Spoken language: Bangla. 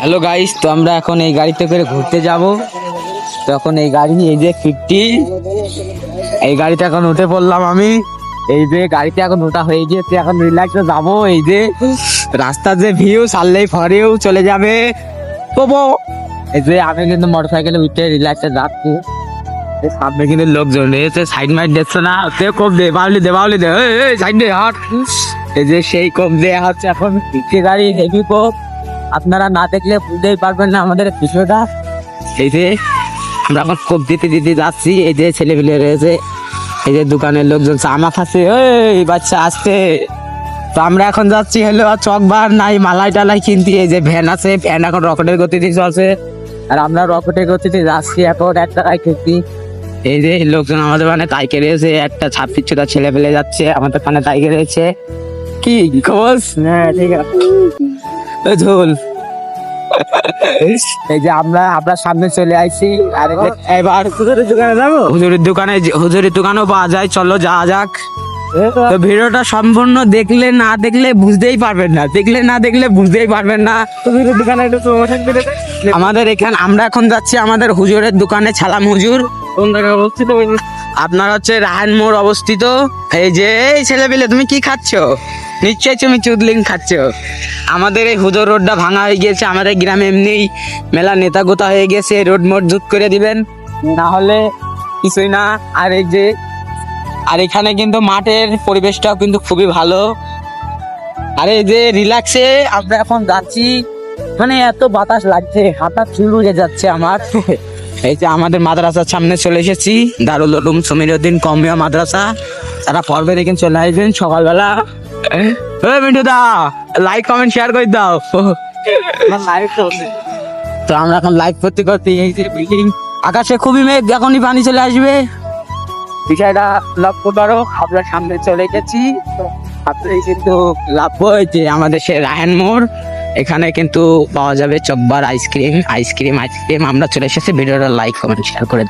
হ্যালো গাইস, তো আমরা এখন এই গাড়িতে করে ঘুরতে যাব। তো এখন এই গাড়ি, এই যে 50, এই গাড়িতে এখন উঠে পড়লাম আমি। এই যে গাড়িতে এখন ওঠা হয়ে গিয়েছে, এখন রিল্যাক্সে যাবো। এই যে রাস্তার যে ভিউ, সারলেই ফরেও চলে যাবে। এই যে আমি কিন্তু মোটর সাইকেলে উঠে রিল্যাক্সে যাচ্ছি। সামনে কিন্তু লোকজন রয়েছে, সাইড মাইড দেখছো না? কোপ দে, বাউলি দে, বাউলি দে, সাইড দে হাট। এই যে সেই কোপ দেয়া হচ্ছে এখন, পিছিয়ে গাড়ি হেভি কোপ। আপনারা না দেখলে বুঝতেই পারবেন না আমাদের বিষয়টা। এই যে আমরা এখন কোপ দিতে দিতে যাচ্ছি। এই যে ছেলেপিলে রয়েছে, এই যে দোকানের লোকজন চামা খাচ্ছে, এই বাচ্চা আসছে। তো আমরা এখন যাচ্ছি হলো চকবার নাই মালাই টালাই কিনতে। এই যে ভ্যান আছে, ভ্যান এখন রকেটের গতিতে চলছে, আর আমরা রকেটের গতিতে যাচ্ছি এখন একটা কিনতে। এই যে লোকজন আমাদের মানে তাইকে রয়েছে, একটা 26 ছেলে পেলে যাচ্ছে আমাদের কানে তাইকে রয়েছে। কি খবর? হ্যাঁ ঠিক আছে ঝোল। এই যে আমরা সামনে চলে আসছি, আর এবার হুজুরের দোকানে যাবো। হুজুরের দোকানেও পাওয়া যায়, চলো যাওয়া যাক। তো ভিডিওটা সম্পূর্ণ দেখলে না দেখলে বুঝতেই পারবেন না, দেখলে না দেখলে বুঝতেই পারবেন না। হুজুরের দোকানে একটু প্রমোশন করে দে। আমাদের এখানে আমরা এখন যাচ্ছি আমাদের হুজুরের দোকানে। ছালাম হুজুর। কোন জায়গায় অবস্থিত? আপনার হচ্ছে রায়ন মোড় অবস্থিত। এই যে এই ছেলেপিলে তুমি কি খাচ্ছ? নিশ্চয়ই তুমি চুদলিং খাচ্ছ। আমাদের এই হুজুর রোডটা ভাঙা হয়ে গিয়েছে, আমাদের গ্রামে এমনি মেলা নেতা গোতা হয়ে গেছে, রোড মোড জুত করে দিবেন, না হলে কিছুই না। আর এই যে আর এখানে কিন্তু মাঠের পরিবেশটাও কিন্তু খুবই ভালো। আর এই যে রিল্যাক্সে আমরা এখন যাচ্ছি, মানে এত বাতাস লাগছে, হাঁটা চুল উড়ে যাচ্ছে আমার। এই যে আমাদের মাদ্রাসার সামনে চলে এসেছি, দারুল উলুম সমীরউদ্দিন কওমিয়া মাদ্রাসা। তারা পড়বে, দেখেন চলে আসবেন সকালবেলা। মিন্টু দা, লাইক কমেন্ট শেয়ার করে দাও। তো আমরা এখন লাইভ করতে করতে এই যে বিল্ডিং, আকাশে খুবই মেঘ, এখনই পানি চলে আসবে। বিষয়টা লক্ষ্য করো, আপনার সামনে চলে গেছি। আপনি কিন্তু লাভ হয়েছে আমাদের সে রায়ন মোড়। এখানে কিন্তু পাওয়া যাবে চকবার আইসক্রিম। আমরা চলে এসেছি। ভিডিওটা লাইক কমেন্ট শেয়ার করে